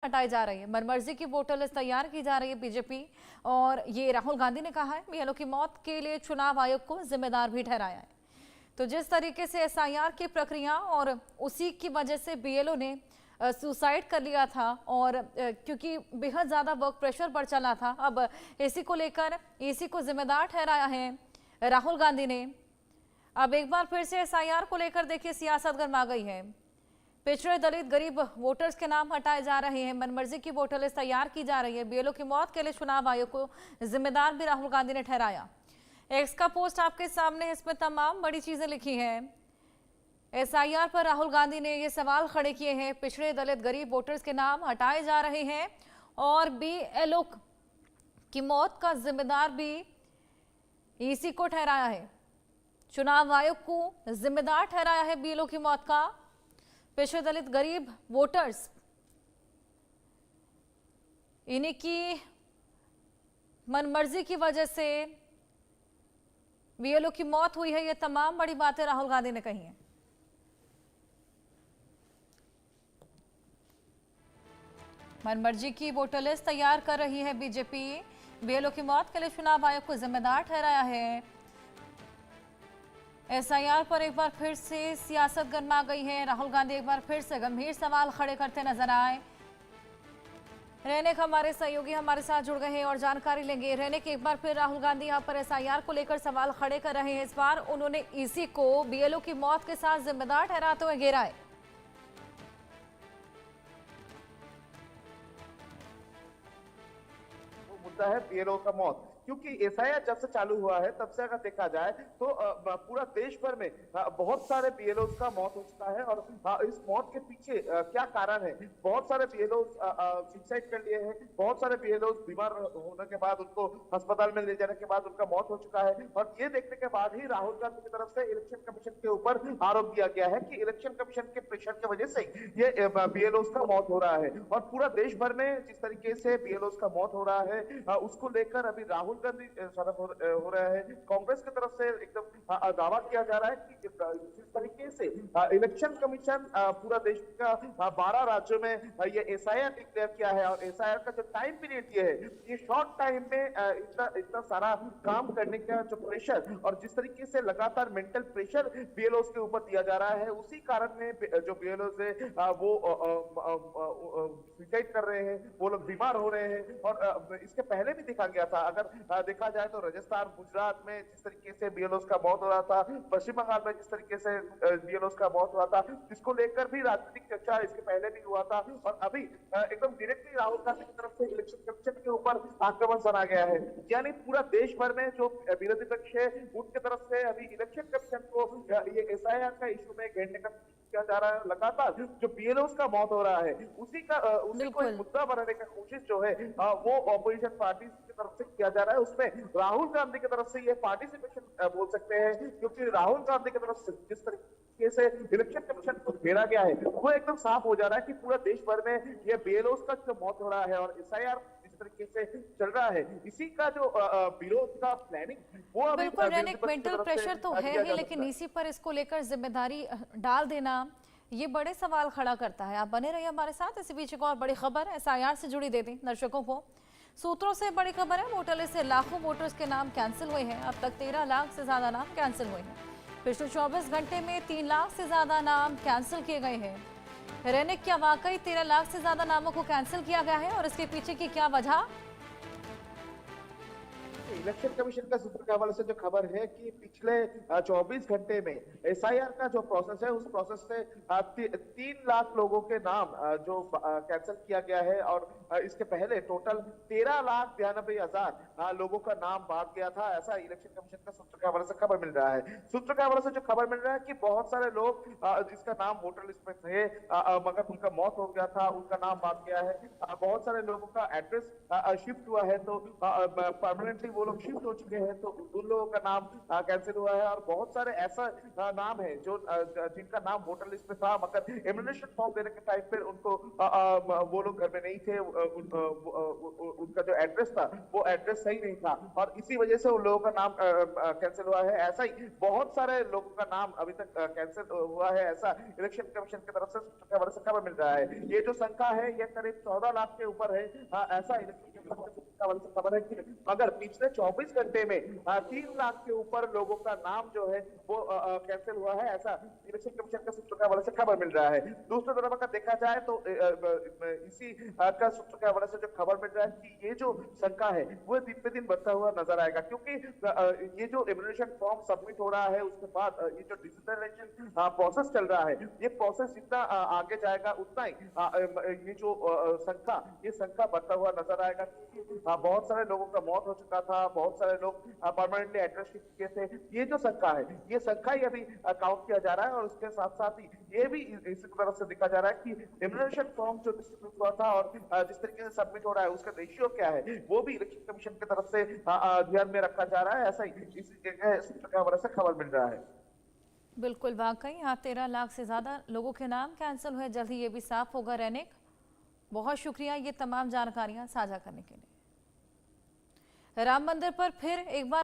हटाई जा रही है। मनमर्जी की वोटर लिस्ट तैयार की जा रही है बीजेपी। और ये राहुल गांधी ने कहा है बीएलओ की मौत के लिए चुनाव आयोग को जिम्मेदार भी ठहराया है। तो जिस तरीके से एसआईआर की प्रक्रिया और उसी की वजह से बीएलओ ने सुसाइड कर लिया था और क्योंकि बेहद ज्यादा वर्क प्रेशर बढ़ चला था, अब इसी को लेकर इसी को जिम्मेदार ठहराया है राहुल गांधी ने। अब एक बार फिर से एसआईआर को लेकर देखिए सियासत गर्मा गई है। पिछड़े दलित गरीब वोटर्स के नाम हटाए जा रहे हैं, मनमर्जी की वोटर लिस्ट तैयार की जा रही है। बीएलओ की मौत के लिए चुनाव आयोग को जिम्मेदार भी राहुल गांधी ने ठहराया। एक्स का पोस्ट आपके सामने है, इसमें तमाम बड़ी चीजें लिखी हैं। एसआईआर पर राहुल गांधी ने ये सवाल खड़े किए हैं, पिछड़े दलित गरीब वोटर्स के नाम हटाए जा रहे हैं और बीएलओ की मौत का जिम्मेदार भी इसी को ठहराया है। चुनाव आयोग को जिम्मेदार ठहराया है बीएलओ की मौत का। पिछड़े दलित गरीब वोटर्स, इन्हीं की मनमर्जी की वजह से बीएलओ की मौत हुई है। ये तमाम बड़ी बातें राहुल गांधी ने कही हैं। मनमर्जी की वोटर लिस्ट तैयार कर रही है बीजेपी। बीएलओ की मौत के लिए चुनाव आयोग को जिम्मेदार ठहराया है। एसआईआर पर एक बार फिर से सियासत गर्मा गई है। राहुल गांधी एक बार फिर से गंभीर सवाल खड़े करते नजर आए। रेनेक हमारे सहयोगी हमारे साथ जुड़ गए हैं और जानकारी लेंगे। रेनेक, एक बार फिर राहुल गांधी यहां पर एसआईआर को लेकर सवाल खड़े कर रहे हैं। इस बार उन्होंने इसी को बीएलओ की मौत के साथ जिम्मेदार ठहराते हुए घेरा है। वो मुद्दा है बीएलओ का मौत, क्योंकि एसआईआर जब से चालू हुआ है तब से अगर देखा जाए तो पूरा देश भर में बहुत सारे बीएलओ का मौत हो चुका है। और इस मौत के पीछे क्या कारण है? बहुत सारे बीएलओ सुसाइड कर लिए हैं, बहुत सारे बीएलओ बीमार होने के बाद उनको अस्पताल में ले जाने के बाद उनका मौत हो चुका है। और ये देखने के बाद ही राहुल गांधी की तरफ से इलेक्शन कमीशन के ऊपर आरोप दिया गया है कि इलेक्शन कमीशन के प्रेशर की वजह से ये बीएलओ का मौत हो रहा है। और पूरा देश भर में जिस तरीके से बीएलओ का मौत हो रहा है उसको लेकर अभी राहुल गांधी सड़क हो रहा है। कांग्रेस की तरफ से एकदम दावा किया जा रहा है कि जिस तरीके से इलेक्शन कमीशन पूरा देश का 12 राज्यों में ये एसआईआर डिक्लेयर किया है और एसआईआर का जो टाइम पीरियड दिया है, ये शॉर्ट टाइम में इतना सारा काम करने का जो प्रेशर और जिस तरीके से लगातार मेंटल प्रेशर बीएलओ के ऊपर दिया जा रहा है, उसी कारण में जो बीएलओ है वो सुसाइड कर रहे हैं, वो लोग बीमार हो रहे हैं। और इसके पहले भी देखा गया था, अगर देखा जाए तो राजस्थान, गुजरात में जिस तरीके से बीएलओ का मौत हो रहा था, पश्चिम बंगाल में जिस तरीके से बीएलओ का मौत हुआ था, इसको लेकर भी राजनीतिक चर्चा इसके पहले भी हुआ था। और अभी एकदम डायरेक्टली राहुल गांधी की तरफ से इलेक्शन कमीशन के ऊपर आक्रमण सना गया है। यानी पूरा देश भर में जो विरोधी पक्ष है उनकी तरफ से अभी इलेक्शन कमीशन को ये एसआईआर का इशू में घेरने का किया जा रहा है। लगातार जो बीएलओ का मौत हो रहा है उसी को एक मुद्दा बनाने का कोशिश जो है वो ऑपोजिशन पार्टी की तरफ से किया जा रहा है। उसमें राहुल गांधी की तरफ से ये पार्टिसिपेशन बोल सकते हैं, क्योंकि राहुल गांधी की तरफ से जिस तरीके से इलेक्शन कमीशन को घेरा गया है वो एकदम साफ हो जा रहा है कि पूरा देश भर में ये बीएलओ का जो मौत हो रहा है और एसआईआर तरीके से चल रहा है, इसी का जो विरोध का प्लानिंग वो बिल्कुल रेनिक, मेंटल प्रेशर तो है ही, लेकिन इसी पर इसको लेकर जिम्मेदारी डाल देना ये बड़े सवाल खड़ा करता है। आप बने रहिए हमारे साथ। इसी बीच एक और बड़ी खबर एसआईआर से जुड़ी दे दें दर्शकों को। सूत्रों से बड़ी खबर है, वोटर लिस्ट से लाखों वोटर्स के नाम कैंसिल हुए हैं। अब तक 13 लाख से ज्यादा नाम कैंसिल हुए हैं। पिछले 24 घंटे में 3 लाख से ज्यादा नाम कैंसिल किए गए हैं। रेनिक, क्या वाकई 13 लाख से ज्यादा नामों को कैंसिल किया गया है और इसके पीछे की क्या वजह? इलेक्शन कमीशन का सूत्र के हवाले से जो खबर है कि पिछले 24 घंटे में एसआईआर का जो प्रोसेस है उस प्रोसेस से 3 लाख लोगों के नाम जो कैंसिल किया गया है। और इसके पहले टोटल 13,92,000 लोगों का नाम बात गया था, ऐसा इलेक्शन कमीशन का सूत्र के हवाले से खबर मिल रहा है। सूत्र के हवाले से जो खबर मिल रहा है कि बहुत सारे लोग जिसका नाम वोटर लिस्ट में थे मगर उनका मौत हो गया था, उनका नाम बात गया है। बहुत सारे लोगों का एड्रेस शिफ्ट हुआ है, तो परमानेंटली वो लोग शिफ्ट हो चुके हैं, तो उन लोगों का नाम कैंसिल हुआ है। और बहुत सारे ऐसा नाम है जो जिनका नाम वोटर लिस्ट में था, मगर इम्यूनेशन फॉर्म देने के टाइम पे उनको वो लोग घर में नहीं थे, उनका जो एड्रेस था वो एड्रेस सही नहीं था, और इसी वजह से उन लोगों का नाम कैंसिल हुआ है। ऐसा ही बहुत सारे लोगों का नाम अभी तक कैंसिल हुआ है, ऐसा इलेक्शन कमीशन की तरफ से खबर मिल रहा है। ये जो संख्या है ये करीब 14 लाख के ऊपर है, ऐसा इलेक्शन खबर है कि अगर पिछले 24 घंटे में 3 लाख के ऊपर लोगों का नाम जो है वो कैंसिल हुआ है, ऐसा इलेक्शन कमीशन के सूत्रों के हवाले से खबर मिल रहा है। दूसरी तरफ अगर देखा जाए तो इसी का सूत्र के हवाले से जो खबर मिल रहा है कि ये जो संख्या है वो दिन पे दिन बढ़ता हुआ नजर आएगा, क्योंकि ये जो इम्यूनेशन फॉर्म सबमिट हो रहा है उसके बाद ये जो डिजिटलाइजेशन प्रोसेस चल रहा है, ये प्रोसेस जितना आगे जाएगा उतना ही ये जो संख्या बढ़ता हुआ नजर आएगा। बहुत सारे लोगों का मौत हो चुका था, बहुत सारे लोग परमानेंटली एड्रेस शिफ्ट किए थे। ये जो संख्या है ये संख्या ही अभी काउंट किया जा रहा है, और उसके साथ साथ ही ये भी इसी तरफ से देखा जा रहा है कि इम्यूनेशन फॉर्म जो डिस्ट्रीब्यूट हुआ था और जिस तरीके से सबमिट हो रहा है उसका रेशियो क्या है, वो भी इलेक्शन कमीशन की तरफ से ध्यान में रखा जा रहा है। ऐसा ही इसी सूत्र के हवाले से खबर मिल रहा है। बिल्कुल, वाकई यहाँ 13 लाख से ज़्यादा लोगों के नाम कैंसिल हुए, जल्द ही ये भी साफ होगा। रैनिक, बहुत शुक्रिया ये तमाम जानकारियां साझा करने के लिए। राम मंदिर पर फिर एक बार